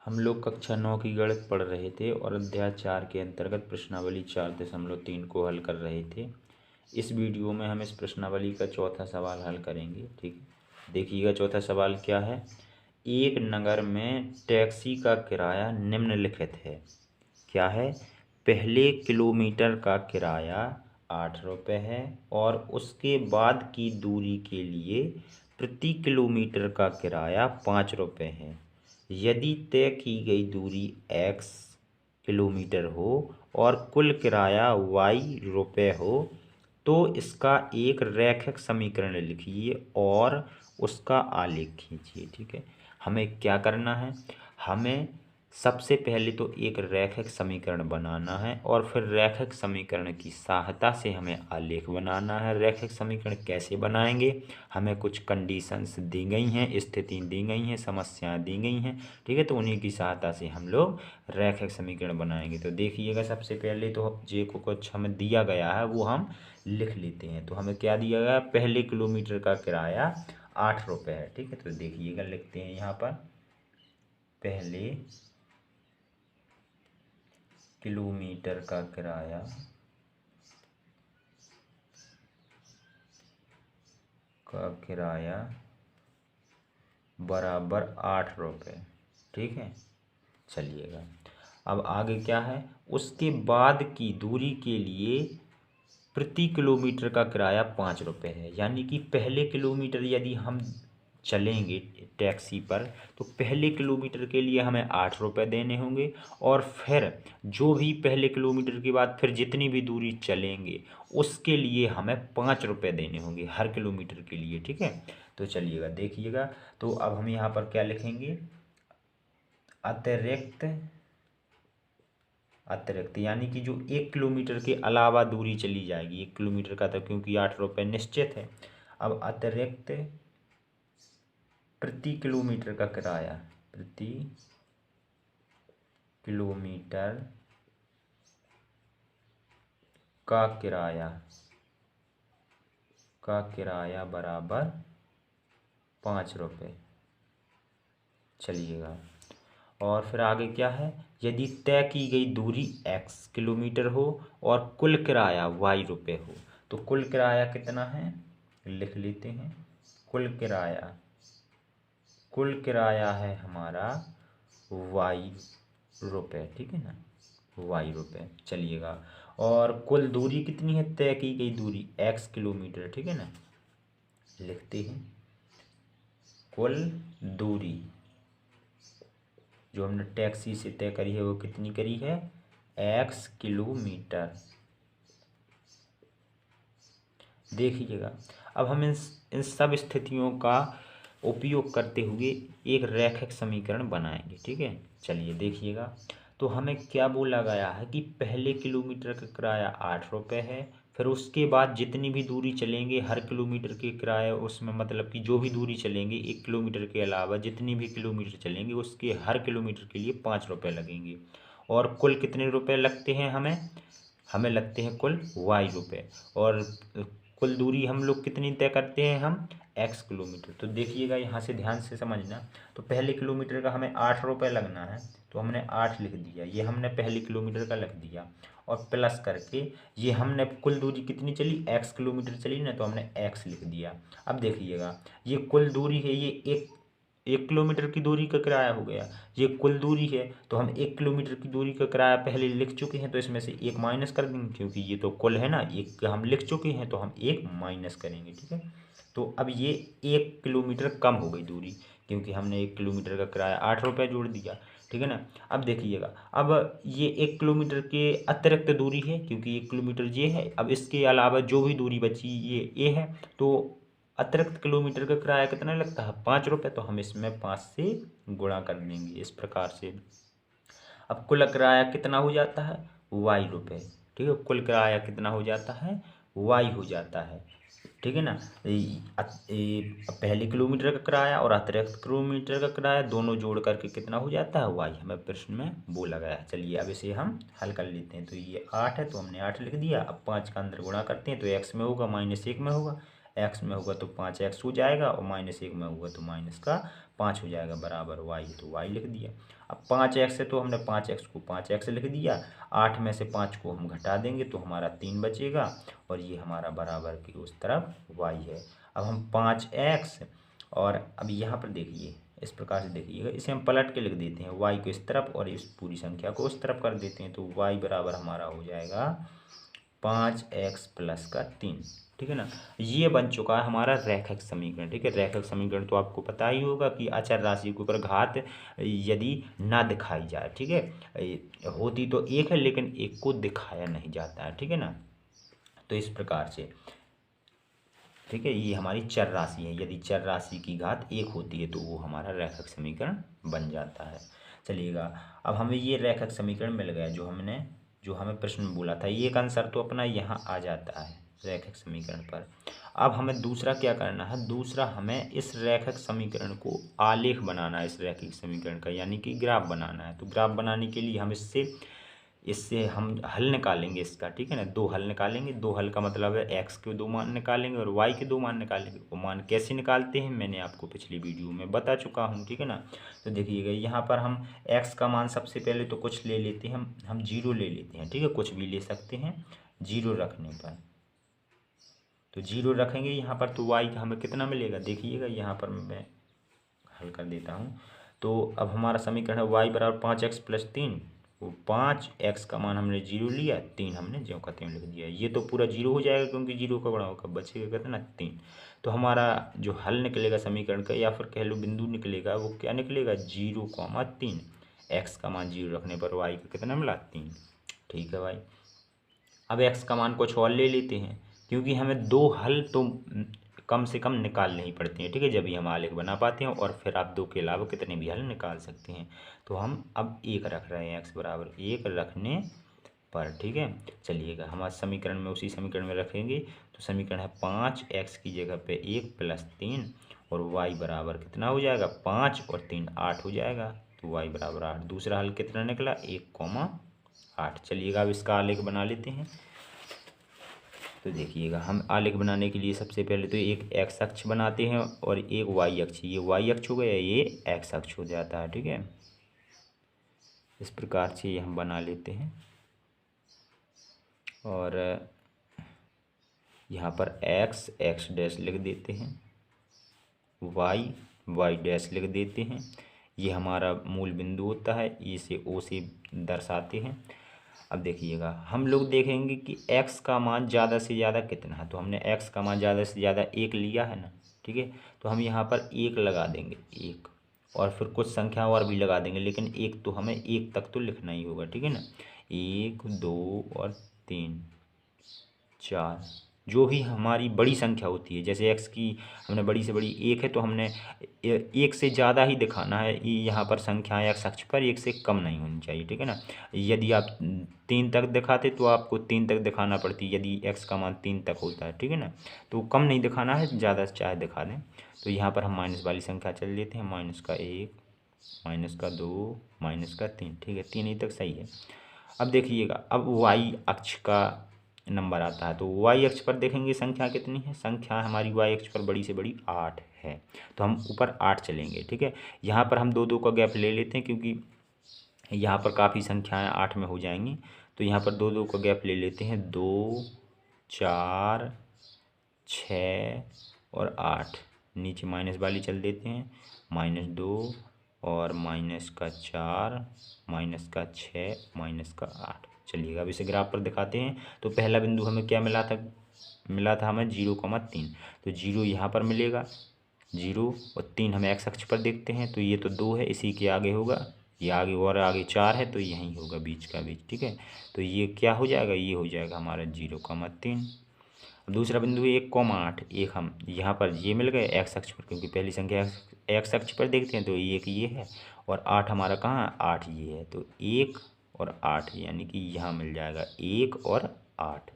हम लोग कक्षा 9 की गणित पढ़ रहे थे और अध्याय 4 के अंतर्गत प्रश्नावली 4.3 को हल कर रहे थे। इस वीडियो में हम इस प्रश्नावली का चौथा सवाल हल करेंगे। ठीक है, देखिएगा चौथा सवाल क्या है। एक नगर में टैक्सी का किराया निम्नलिखित है। क्या है? पहले किलोमीटर का किराया 8 रुपये है और उसके बाद की दूरी के लिए प्रति किलोमीटर का किराया 5 रुपये है। यदि तय की गई दूरी x किलोमीटर हो और कुल किराया y रुपये हो तो इसका एक रैखिक समीकरण लिखिए और उसका आलेख खींचिए। ठीक है, हमें क्या करना है? हमें सबसे पहले तो एक रैखिक समीकरण बनाना है और फिर रैखिक समीकरण की सहायता से हमें आलेख बनाना है। रैखिक समीकरण कैसे बनाएंगे? हमें कुछ कंडीशंस दी गई हैं, स्थिति दी गई हैं, समस्याएं दी गई हैं। ठीक है, तो उन्हीं की सहायता से हम लोग रैखिक समीकरण बनाएंगे। तो देखिएगा, सबसे पहले तो जे को कुछ हमें दिया गया है वो हम लिख लेते हैं। तो हमें क्या दिया गया? पहले किलोमीटर का किराया 8 रुपये है। ठीक है, तो देखिएगा लिखते हैं यहाँ पर पहले किलोमीटर का किराया बराबर 8 रुपये। ठीक है, चलिएगा अब आगे क्या है। उसके बाद की दूरी के लिए प्रति किलोमीटर का किराया 5 रुपये है। यानी कि पहले किलोमीटर यदि हम चलेंगे टैक्सी पर तो पहले किलोमीटर के लिए हमें 8 रुपये देने होंगे और फिर जो भी पहले किलोमीटर के बाद फिर जितनी भी दूरी चलेंगे उसके लिए हमें 5 रुपये देने होंगे हर किलोमीटर के लिए। ठीक है, तो चलिएगा देखिएगा। तो अब हम यहाँ पर क्या लिखेंगे? अतिरिक्त यानी कि जो 1 किलोमीटर के अलावा दूरी चली जाएगी। 1 किलोमीटर का तो क्योंकि 8 रुपये निश्चित है। अब अतिरिक्त प्रति किलोमीटर का किराया, प्रति किलोमीटर का किराया बराबर 5 रुपये। चलिएगा और फिर आगे क्या है। यदि तय की गई दूरी x किलोमीटर हो और कुल किराया y रुपये हो तो कुल किराया कितना है लिख लेते हैं। कुल किराया है हमारा y रुपये। ठीक है ना, y रुपये। चलिएगा और कुल दूरी कितनी है? तय की गई दूरी x किलोमीटर। ठीक है ना, लिखते हैं कुल दूरी जो हमने टैक्सी से तय करी है वो कितनी करी है? x kilometre. देखिएगा अब हम इन सब स्थितियों का उपयोग करते हुए एक रैखिक समीकरण बनाएंगे। ठीक है, चलिए देखिएगा। तो हमें क्या बोला गया है कि पहले किलोमीटर का किराया 8 रुपये है, फिर उसके बाद जितनी भी दूरी चलेंगे हर किलोमीटर के किराया उसमें मतलब कि जो भी दूरी चलेंगे 1 किलोमीटर के अलावा जितनी भी किलोमीटर चलेंगे उसके हर किलोमीटर के लिए 5 रुपये लगेंगे। और कुल कितने रुपये लगते हैं? हमें लगते हैं कुल y रुपये। और कुल दूरी हम लोग कितनी तय करते हैं? हम x किलोमीटर। तो देखिएगा यहाँ से ध्यान से समझना। तो पहले किलोमीटर का हमें 8 रुपये लगना है तो हमने 8 लिख दिया, ये हमने पहले किलोमीटर का लिख दिया। और प्लस करके ये हमने कुल दूरी कितनी चली? x किलोमीटर चली ना, तो हमने x लिख दिया। अब देखिएगा ये कुल दूरी है, ये एक किलोमीटर की दूरी का किराया हो गया। ये कुल दूरी है तो हम 1 किलोमीटर की दूरी का किराया पहले लिख चुके हैं तो इसमें से 1 माइनस कर देंगे क्योंकि ये तो कुल है ना। 1 हम लिख चुके हैं तो हम 1 माइनस करेंगे। ठीक है, तो अब ये 1 किलोमीटर कम हो गई दूरी क्योंकि हमने 1 किलोमीटर का किराया 8 रुपये जोड़ दिया। ठीक है ना, अब देखिएगा अब ये 1 किलोमीटर के अतिरिक्त दूरी है क्योंकि 1 किलोमीटर ये है। अब इसके अलावा जो भी दूरी बची ये है तो अतिरिक्त किलोमीटर का किराया कितना लगता है? 5 रुपये। तो हम इसमें 5 से गुणा कर देंगे इस प्रकार से। अब कुल किराया कितना हो जाता है? y रुपये। ठीक है, कुल किराया कितना हो जाता है? y हो जाता है। ठीक है ना, पहले किलोमीटर का किराया और अतिरिक्त किलोमीटर का किराया दोनों जोड़ करके कितना हो जाता है? y हमें प्रश्न में बोला गया है। चलिए अब इसे हम हल कर लेते हैं। तो ये 8 है तो हमने 8 लिख दिया। अब 5 का अंदर गुणा करते हैं तो x में होगा -1 में होगा, x में होगा तो 5x हो जाएगा और -1 में होगा तो 5 हो जाएगा बराबर y, तो y लिख दिया। अब 5x है तो हमने 5x को 5x लिख दिया, 8 में से 5 को हम घटा देंगे तो हमारा 3 बचेगा, और ये हमारा बराबर की उस तरफ y है। अब हम 5x, और अब यहाँ पर देखिए इस प्रकार से देखिएगा, इसे हम पलट के लिख देते हैं, y को इस तरफ और इस पूरी संख्या को उस तरफ कर देते हैं, तो y बराबर हमारा हो जाएगा 5x प्लस का 3, ठीक है ना। ये बन चुका है हमारा रैखिक समीकरण, ठीक है। रैखिक समीकरण तो आपको पता ही होगा कि अचर राशि के ऊपर घात यदि ना दिखाई जाए, ठीक है, होती तो एक है लेकिन एक को दिखाया नहीं जाता है, ठीक है ना। तो इस प्रकार से, ठीक है, ये हमारी चर राशि है, यदि चर राशि की घात 1 होती है तो वो हमारा रैखिक समीकरण बन जाता है। चलिएगा, अब हमें ये रैखिक समीकरण मिल गया जो हमें प्रश्न में बोला था, ये एक आंसर तो अपना यहाँ आ जाता है रैखिक समीकरण पर। अब हमें दूसरा क्या करना है, दूसरा हमें इस रैखिक समीकरण को आलेख बनाना है, इस रैखिक समीकरण का यानी कि ग्राफ बनाना है। तो ग्राफ बनाने के लिए हम इससे हम हल निकालेंगे इसका, ठीक है ना। 2 हल निकालेंगे, 2 हल का मतलब है x के 2 मान निकालेंगे और y के 2 मान निकालेंगे। वो मान कैसे निकालते हैं मैंने आपको पिछली वीडियो में बता चुका हूँ, ठीक है ना। तो देखिएगा यहाँ पर हम x का मान सबसे पहले तो कुछ ले लेते हैं, हम 0 ले लेते हैं, ठीक है, कुछ भी ले सकते हैं 0 रखने पर। तो 0 रखेंगे यहाँ पर तो y का हमें कितना मिलेगा, देखिएगा यहाँ पर मैं हल कर देता हूँ। तो अब हमारा समीकरण है y बराबर 5x प्लस 3, वो 5x का मान हमने 0 लिया, 3 हमने ज्यों का त्यों लिख दिया। ये तो पूरा 0 हो जाएगा क्योंकि 0 का बड़ा होगा, बचेगा कितना 3। तो हमारा जो हल निकलेगा समीकरण का, या फिर कह लो बिंदु निकलेगा, वो क्या निकलेगा 0,3। x का मान 0 रखने पर y का कितना मिला 3, ठीक है भाई। अब x का मान कुछ और ले लेते हैं, क्योंकि हमें 2 हल तो कम से कम निकालने ही पड़ते हैं, ठीक है, जब भी हम आलेख बना पाते हैं, और फिर आप 2 के अलावा कितने भी हल निकाल सकते हैं। तो हम अब 1 रख रहे हैं, x बराबर 1 रखने पर, ठीक है। चलिएगा, हमारे समीकरण में उसी समीकरण में रखेंगे, तो समीकरण है 5x की जगह पे 1 प्लस 3, और y बराबर कितना हो जाएगा 5 और 3 8 हो जाएगा, तो y बराबर 8। दूसरा हल कितना निकला 1,8। चलिएगा, अब इसका आलेख बना लेते हैं। तो देखिएगा, हम आलेख बनाने के लिए सबसे पहले तो एक x अक्ष बनाते हैं और एक y अक्ष, ये y अक्ष हो गया, ये x अक्ष हो जाता है, ठीक है। इस प्रकार से ये हम बना लेते हैं, और यहाँ पर x डैश लिख देते हैं, y डैश लिख देते हैं। ये हमारा मूल बिंदु होता है, इसे o से दर्शाते हैं। अब देखिएगा, हम लोग देखेंगे कि x का मान ज़्यादा से ज़्यादा कितना है, तो हमने x का मान ज़्यादा से ज़्यादा 1 लिया है ना, ठीक है। तो हम यहाँ पर 1 लगा देंगे, 1, और फिर कुछ संख्या और भी लगा देंगे, लेकिन 1 तो हमें 1 तक तो लिखना ही होगा, ठीक है ना। 1 2 और 3 4, जो भी हमारी बड़ी संख्या होती है, जैसे x की हमने बड़ी से बड़ी 1 है तो हमने 1 से ज़्यादा ही दिखाना है। यहाँ पर संख्याएं x अक्ष पर 1 से कम नहीं होनी चाहिए, ठीक है ना। यदि आप 3 तक दिखाते तो आपको 3 तक दिखाना पड़ती, यदि x का मान 3 तक होता है, ठीक है ना। तो कम नहीं दिखाना है, ज़्यादा चाहे दिखा दें। तो यहाँ पर हम माइनस वाली संख्या चल लेते हैं, -1 -2 -3, ठीक है, 3 ही तक सही है। अब देखिएगा, अब y अक्ष का नंबर आता है, तो y अक्ष पर देखेंगे संख्या कितनी है, संख्या हमारी y अक्ष पर बड़ी से बड़ी 8 है, तो हम ऊपर 8 चलेंगे, ठीक है। यहाँ पर हम 2 का गैप ले लेते हैं, क्योंकि यहाँ पर काफ़ी संख्याएं 8 में हो जाएंगी, तो यहाँ पर 2 का गैप ले लेते हैं, 2 4 6 और 8, नीचे माइनस वाली चल देते हैं, -2 और -4 -6 -8। चलिएगा, अब इसे ग्राफ पर दिखाते हैं। तो पहला बिंदु हमें क्या मिला था हमें 0,3, तो 0 यहाँ पर मिलेगा, 0 और 3 हमें x अक्ष पर देखते हैं, तो ये तो 2 है, इसी के आगे होगा, ये आगे और आगे 4 है, तो यहीं होगा बीच का बीच, ठीक है। तो ये क्या हो जाएगा, ये हो जाएगा हमारा 0,3। दूसरा बिंदु 1,8, एक हम यहाँ पर ये मिल गए x अक्ष पर, क्योंकि पहली संख्या x अक्ष पर देखते हैं, तो 1 ये है और 8 हमारा कहाँ है, 8 ये है, तो 1 और 8 यानी कि यहाँ मिल जाएगा 1 और 8,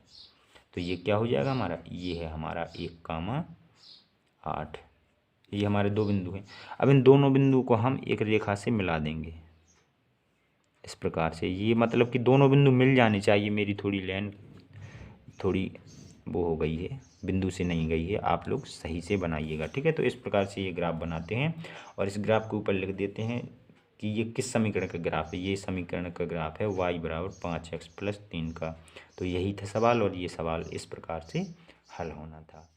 तो ये क्या हो जाएगा हमारा, ये है हमारा 1,8। ये हमारे 2 बिंदु हैं। अब इन दोनों बिंदु को हम एक रेखा से मिला देंगे इस प्रकार से, ये मतलब कि दोनों बिंदु मिल जाने चाहिए। मेरी थोड़ी लाइन थोड़ी वो हो गई है, बिंदु से नहीं गई है, आप लोग सही से बनाइएगा। ठीक है, तो इस प्रकार से ये ग्राफ बनाते हैं और इस ग्राफ के ऊपर लिख देते हैं कि ये किस समीकरण का ग्राफ है। ये समीकरण का ग्राफ है y बराबर 5x + 3 का। तो यही था सवाल और ये सवाल इस प्रकार से हल होना था।